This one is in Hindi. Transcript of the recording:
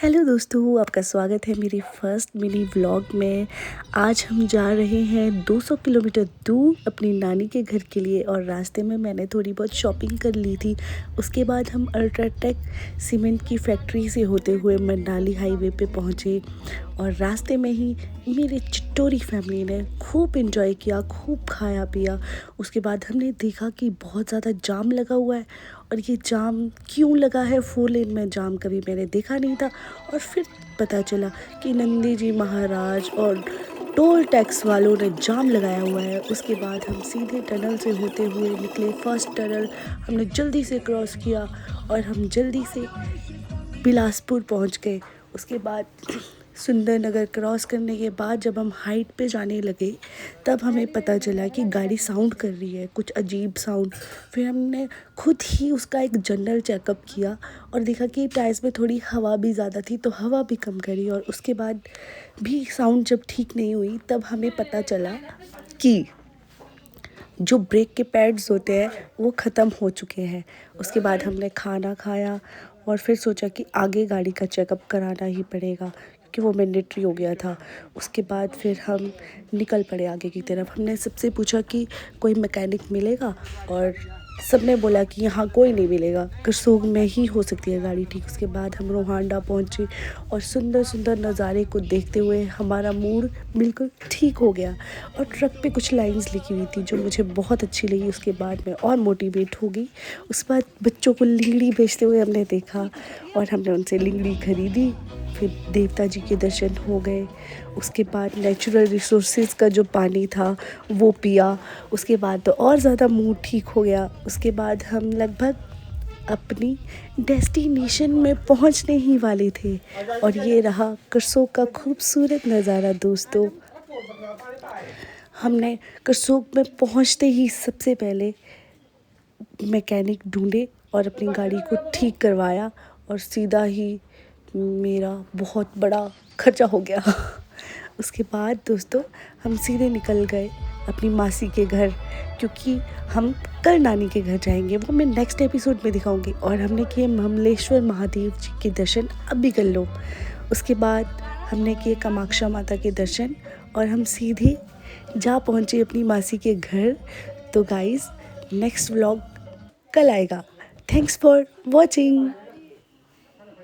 हेलो दोस्तों, आपका स्वागत है मेरी फर्स्ट मिनी व्लॉग में। आज हम जा रहे हैं 200 किलोमीटर दूर अपनी नानी के घर के लिए और रास्ते में मैंने थोड़ी बहुत शॉपिंग कर ली थी। उसके बाद हम अल्ट्राटेक सीमेंट की फैक्ट्री से होते हुए मनाली हाईवे पे पहुँचे और रास्ते में ही मेरी चिट्टोरी फैमिली ने खूब एंजॉय किया, खूब खाया पिया। उसके बाद हमने देखा कि बहुत ज़्यादा जाम लगा हुआ है और ये जाम क्यों लगा है, 4 लेन में जाम कभी मैंने देखा नहीं था। और फिर पता चला कि नंदी जी महाराज और टोल टैक्स वालों ने जाम लगाया हुआ है। उसके बाद हम सीधे टनल से होते हुए निकले। फर्स्ट टनल हमने जल्दी से क्रॉस किया और हम जल्दी से बिलासपुर पहुंच गए। उसके बाद सुंदरनगर क्रॉस करने के बाद जब हम हाइट पे जाने लगे तब हमें पता चला कि गाड़ी साउंड कर रही है, कुछ अजीब साउंड। फिर हमने खुद ही उसका एक जनरल चेकअप किया और देखा कि टायर्स में थोड़ी हवा भी ज़्यादा थी, तो हवा भी कम करी। और उसके बाद भी साउंड जब ठीक नहीं हुई तब हमें पता चला कि जो ब्रेक के पैड्स होते हैं वो ख़त्म हो चुके हैं। उसके बाद हमने खाना खाया और फिर सोचा कि आगे गाड़ी का चेकअप कराना ही पड़ेगा क्योंकि वो मैंडेटरी हो गया था। उसके बाद फिर हम निकल पड़े आगे की तरफ। हमने सबसे पूछा कि कोई मैकेनिक मिलेगा और सबने बोला कि यहाँ कोई नहीं मिलेगा, करसोग में ही हो सकती है गाड़ी ठीक। उसके बाद हम रोहांडा पहुँचे और सुंदर सुंदर नज़ारे को देखते हुए हमारा मूड बिल्कुल ठीक हो गया। और ट्रक पे कुछ लाइंस लिखी हुई थी जो मुझे बहुत अच्छी लगी। उसके बाद मैं और मोटिवेट हो गई। उसके बाद बच्चों को लिंगड़ी बेचते हुए हमने देखा और हमने उनसे लिंगड़ी खरीदी। फिर देवता जी के दर्शन हो गए। उसके बाद नेचुरल रिसोर्सेज का जो पानी था वो पिया। उसके बाद तो और ज़्यादा मूड ठीक हो गया। उसके बाद हम लगभग अपनी डेस्टिनेशन में पहुंचने ही वाले थे और ये रहा करसोग का खूबसूरत नज़ारा। दोस्तों, हमने करसोग में पहुंचते ही सबसे पहले मैकेनिक ढूंढे और अपनी गाड़ी को ठीक करवाया और सीधा ही मेरा बहुत बड़ा खर्चा हो गया। उसके बाद दोस्तों हम सीधे निकल गए अपनी मासी के घर, क्योंकि हम कल नानी के घर जाएंगे, वो मैं नेक्स्ट एपिसोड में दिखाऊंगी। और हमने किए ममलेश्वर महादेव जी के दर्शन, अब भी कर लो। उसके बाद हमने किए कामाक्षा माता के दर्शन और हम सीधे जा पहुँचे अपनी मासी के घर। तो गाइस, नेक्स्ट व्लॉग कल आएगा। Thanks for watching.